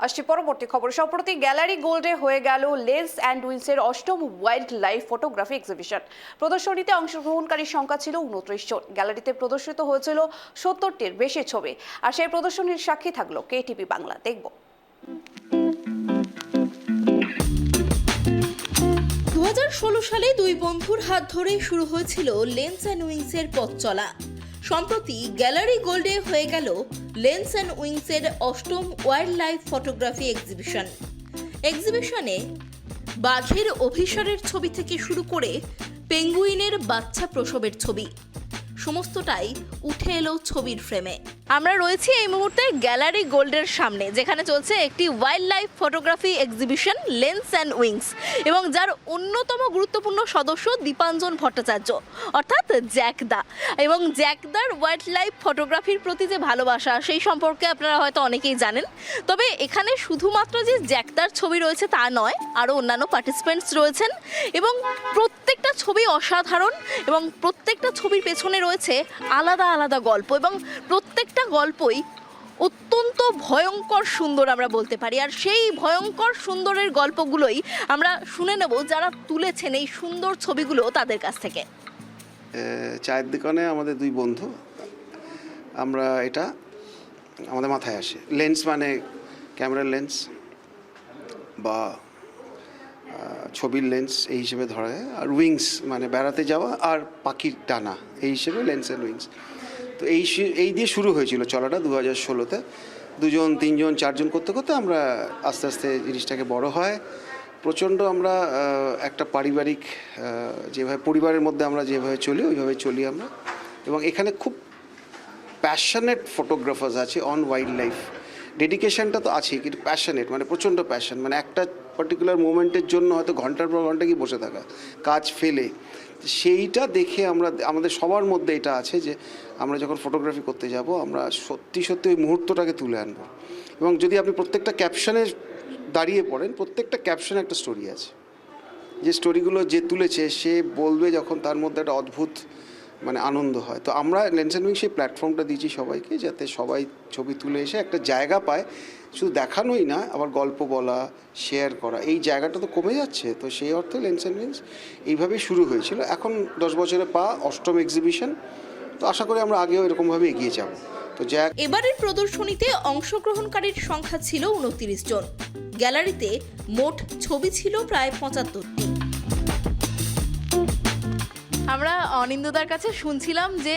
আসছে পরবর্তী খবর। সম্প্রতি গ্যালারি গোল্ডে হয়ে গেল লেন্স অ্যান্ড উইন্সের অষ্টম ওয়াইল্ড লাইফ ফটোগ্রাফি এক্সিবিশন। প্রদর্শনীতে অংশগ্রহণকারীর সংখ্যা ছিল 29 জন। গ্যালারিতে প্রদর্শিত হয়েছিল 70টির বেশি ছবি। আর সেই প্রদর্শনীর সাক্ষী থাকলো কেটিভি বাংলা। দেখব 2016 সালে দুই বন্ধুর হাত ধরেই শুরু হয়েছিল লেন্স অ্যান্ড উইংসের পথ চলা। সম্প্রতি গ্যালারি গোল্ডে হয়ে গেল লেন্স অ্যান্ড উইংসের অষ্টম ওয়াইল্ড লাইফ ফটোগ্রাফি এক্সিবিশনে বাঘের অভিসারের ছবি থেকে শুরু করে পেঙ্গুইনের বাচ্চা প্রসবের ছবি সমস্তটাই উঠে এলো ছবির ফ্রেমে। আমরা রয়েছি এই মুহূর্তে গ্যালারি গোল্ডের সামনে, যেখানে চলছে একটি wild life photography exhibition lens and wings, এবং যার অন্যতম গুরুত্বপূর্ণ সদস্য দীপাঞ্জন ভট্টাচার্য অর্থাৎ জ্যাকদা। এবং জ্যাকদার ওয়াইল্ড লাইফ ফটোগ্রাফির প্রতি যে ভালোবাসা, সেই সম্পর্কে আপনারা হয়তো অনেকেই জানেন। তবে এখানে শুধুমাত্র যে জ্যাকদার ছবি রয়েছে তা নয়, আরও অন্যান্য পার্টিসিপেন্টস রয়েছেন, এবং প্রত্যেকটা ছবি অসাধারণ, এবং প্রত্যেকটা ছবির পেছনে রয়েছে আলাদা আলাদা গল্প, এবং প্রত্যেকটা গল্পই অত্যন্ত ভয়ঙ্কর সুন্দর আমরা বলতে পারি। আর সেই ভয়ঙ্কর সুন্দরের গল্পগুলোই আমরা শুনে নেব যারা তুলেছেন এই সুন্দর ছবিগুলো তাদের কাছ থেকে। চায়ের দোকানে আমাদের দুই বন্ধু, আমরা এটা আমাদের মাথায় আসে। লেন্স মানে ক্যামেরার লেন্স বা ছবির লেন্স এই হিসেবে ধরা হয়, আর উইংস মানে বেড়াতে যাওয়া আর পাখির ডানা, এই হিসেবে লেন্স অ্যান্ড উইংস। তো এই দিয়ে শুরু হয়েছিল চলাটা 2016-তে। 2 জন 3 জন 4 জন করতে করতে আমরা আস্তে আস্তে জিনিসটাকে বড় হয়। প্রচণ্ড আমরা একটা পারিবারিক যেভাবে পরিবারের মধ্যে আমরা যেভাবে চলি ওইভাবে চলি আমরা। এবং এখানে খুব প্যাশনেট ফটোগ্রাফার্স আছে অন ওয়াইল্ড লাইফ। ডেডিকেশনটা তো আছেই, কিন্তু প্যাশনেট মানে প্রচণ্ড প্যাশন, মানে একটা পার্টিকুলার মোমেন্টের জন্য হয়তো ঘন্টার পর ঘন্টা কি বসে থাকা, কাজ ফেলে। সেইটা দেখে আমাদের সবার মধ্যে এটা আছে যে আমরা যখন ফটোগ্রাফি করতে যাব আমরা সত্যি সত্যি ওই মুহূর্তটাকে তুলে আনবো। এবং যদি আপনি প্রত্যেকটা ক্যাপশনে দাঁড়িয়ে পড়েন, প্রত্যেকটা ক্যাপশনে একটা স্টোরি আছে। যে স্টোরিগুলো যে তুলেছে সে বলবে যখন, তার মধ্যে একটা অদ্ভুত মানে আনন্দ হয়। তো আমরা লেন্স অ্যান্ড উইংস সেই প্ল্যাটফর্মটা দিয়েছি সবাইকে, যাতে সবাই ছবি তুলে এসে একটা জায়গা পায়। শুধু দেখানোই না, আবার গল্প বলা, শেয়ার করা, এই জায়গাটা তো কমে যাচ্ছে। তো সেই অর্থে লেন্স অ্যান্ড উইংস এইভাবেই শুরু হয়েছিল। এখন 10 বছরে অষ্টম এক্সিবিশন। তো আশা করি আমরা আগেও এরকমভাবে এগিয়ে যাব। তো এবারের প্রদর্শনীতে অংশগ্রহণকারীর সংখ্যা ছিল 29 জন। গ্যালারিতে মোট ছবি ছিল প্রায় 75টি। আমরা অনিন্দদার কাছে শুনছিলাম যে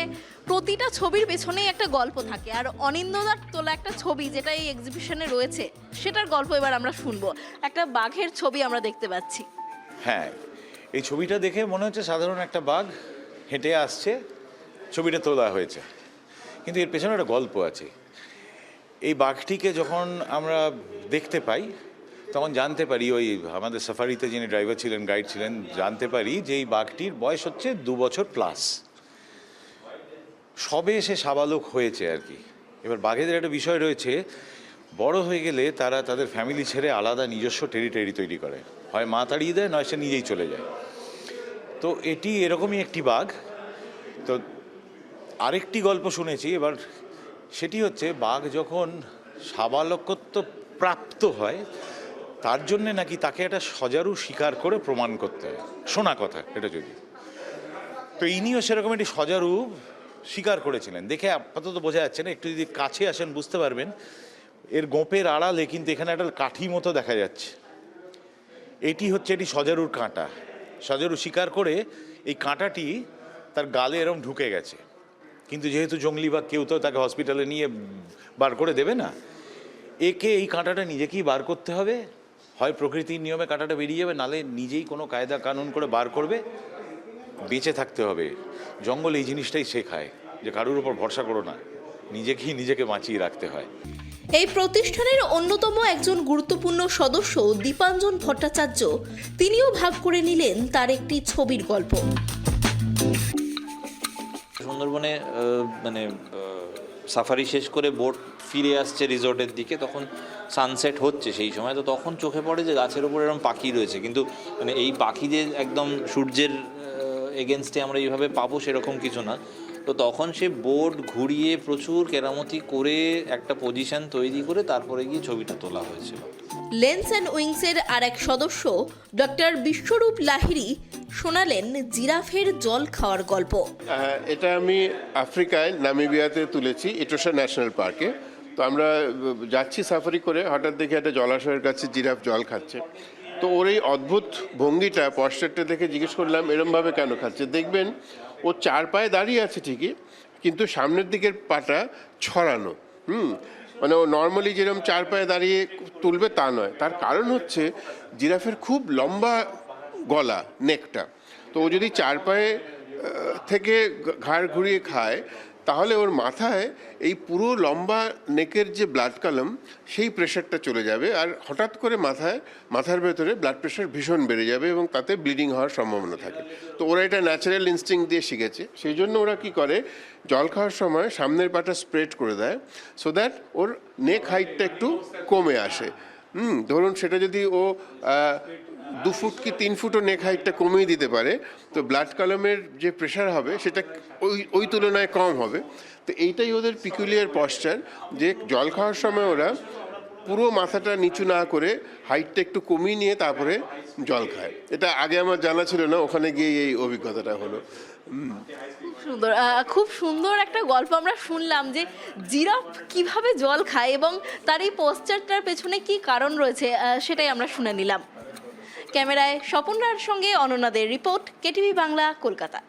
প্রতিটা ছবির পেছনেই একটা গল্প থাকে, আর অনিন্দদার তোলা একটা ছবি যেটা এই এক্সিবিশনে রয়েছে সেটার গল্প এবার আমরা শুনবো। একটা বাঘের ছবি আমরা দেখতে পাচ্ছি। হ্যাঁ, এই ছবিটা দেখে মনে হচ্ছে সাধারণ একটা বাঘ হেঁটে আসছে, ছবিটা তোলা হয়েছে, কিন্তু এর পেছনে একটা গল্প আছে। এই বাঘটিকে যখন আমরা দেখতে পাই তখন জানতে পারি, ওই আমাদের সাফারিতে যিনি ড্রাইভার ছিলেন, গাইড ছিলেন, জানতে পারি যে এই বাঘটির বয়স হচ্ছে 2 বছর প্লাস, সবে সে সাবালক হয়েছে আর কি। এবার বাঘেদের একটা বিষয় রয়েছে, বড় হয়ে গেলে তারা তাদের ফ্যামিলি ছেড়ে আলাদা নিজস্ব টেরিটরি তৈরি করে, হয় মা তাড়িয়ে দেয়, নয় সে নিজেই চলে যায়। তো এটি এরকমই একটি বাঘ। তো আরেকটি গল্প শুনেছি এবার, সেটি হচ্ছে বাঘ যখন সাবালকত্ব প্রাপ্ত হয় তার জন্যে নাকি তাকে একটা সজারু শিকার করে প্রমাণ করতে হয়, শোনা কথা এটা যদি। তো ইনিও সেরকম একটি সজারু শিকার করেছিলেন। দেখে আপাতত বোঝা যাচ্ছে না, একটু যদি কাছে আসেন বুঝতে পারবেন এর গোঁপের আড়ালে কিন্তু এখানে একটা কাঠি মতো দেখা যাচ্ছে। এটি হচ্ছে এটি সজারুর কাঁটা। সজারু শিকার করে এই কাঁটাটি তার গালে এরকম ঢুকে গেছে, কিন্তু যেহেতু জঙ্গলি বাঘ কেউ তো তাকে হসপিটালে নিয়ে বার করে দেবে না, একে এই কাঁটাটা নিজেকেই বার করতে হবে। হয় প্রকৃতির নিয়মে কাঁটাটা বেরিয়ে যাবে, নালে নিজেই কোনো কায়দা কানুন করে বার করবে, বেঁচে থাকতে হবে। জঙ্গল এই জিনিসটাই শেখায় যে কারুর উপর ভরসা করো না, নিজেকে বাঁচিয়ে রাখতে হয়। এই প্রতিষ্ঠানের অন্যতম একজন গুরুত্বপূর্ণ সদস্য দীপাঞ্জন ভট্টাচার্য, তিনিও ভাগ করে নিলেন তার একটি ছবির গল্প। সুন্দরবনে মানে সাফারি শেষ করে বোট ফিরে আসছে রিসর্টের দিকে, তখন সানসেট হচ্ছে সেই সময়। তো তখন চোখে পড়ে যে গাছের ওপর এরকম পাখি রয়েছে, কিন্তু মানে এই পাখি যে একদম সূর্যের এগেনস্টে আমরা এইভাবে পাবো সেরকম কিছু না। তো তখন সে বোর্ড ঘুরিয়ে প্রচুর কেরামতি করে একটা পজিশন তৈরি করে তারপরে গিয়ে ছবিটা তোলা হয়েছিল। লেন্স অ্যান্ড উইংসের আর এক সদস্য ডক্টর বিশ্বরূপ লাহিড়ী শোনালেন জিরাফের জল খাওয়ার গল্প। এটা আমি আফ্রিকায় নামিবিয়াতে তুলেছি, ইটোসা ন্যাশনাল পার্কে। তো আমরা যাচ্ছি সাফারি করে, হঠাৎ দেখে একটা জলাশয়ের কাছে জিরাফ জল খাচ্ছে। তো ওর এই অদ্ভুত ভঙ্গিটা, পশ্চারটা দেখে জিজ্ঞেস করলাম এরমভাবে কেন খাচ্ছে। দেখবেন ও 4 পায়ে দাঁড়িয়ে আছে ঠিকই, কিন্তু সামনের দিকের পাটা ছড়ানো। মানে ও নর্মালি যেরকম 4 পায়ে দাঁড়িয়ে তুলবে তা নয়। তার কারণ হচ্ছে জিরাফের খুব লম্বা গলা, নেকটা। তো ও যদি 4 পায়ে থেকে ঘাড় ঘুরিয়ে খায়, তাহলে ওর মাথায় এই পুরো লম্বা নেকের যে ব্লাড কলাম, সেই প্রেশারটা চলে যাবে, আর হঠাৎ করে মাথার ভেতরে ব্লাড প্রেশার ভীষণ বেড়ে যাবে এবং তাতে ব্লিডিং হওয়ার সম্ভাবনা থাকে। তো ওরা এটা ন্যাচারাল ইনস্টিংক্ট দিয়ে শিখেছে। সেই জন্য ওরা কি করে, জল খাওয়ার সময় সামনের পাটা স্প্রেড করে দেয়, সো দ্যাট ওর নেক হাইটটা একটু কমে আসে। ধরুন সেটা যদি ও 2 ফুট কি 3 ফুটও নেক হাইটটা কমিয়ে দিতে পারে, তো ব্লাড কলামের যে প্রেশার হবে সেটা ওই তুলনায় কম হবে। তো এইটাই ওদের পিকুলিয়ার পশ্চার, যে জল খাওয়ার সময় ওরা পুরো মাথাটা নিচু না করে হাইটটা একটু কমিয়ে নিয়ে তারপরে জল খায়। এটা আগে আমার জানা ছিল না, ওখানে গিয়ে এই অভিজ্ঞতাটা হলো। সুন্দর, খুব সুন্দর একটা গল্প আমরা শুনলাম যে জিরাফ কিভাবে জল খায় এবং তার এই পশ্চারটার পেছনে কি কারণ রয়েছে, সেটাই আমরা শুনে নিলাম। ক্যামেরায় স্বপন রায়ের সঙ্গে অনন্যাদের রিপোর্ট, কেটিভি বাংলা, কলকাতা।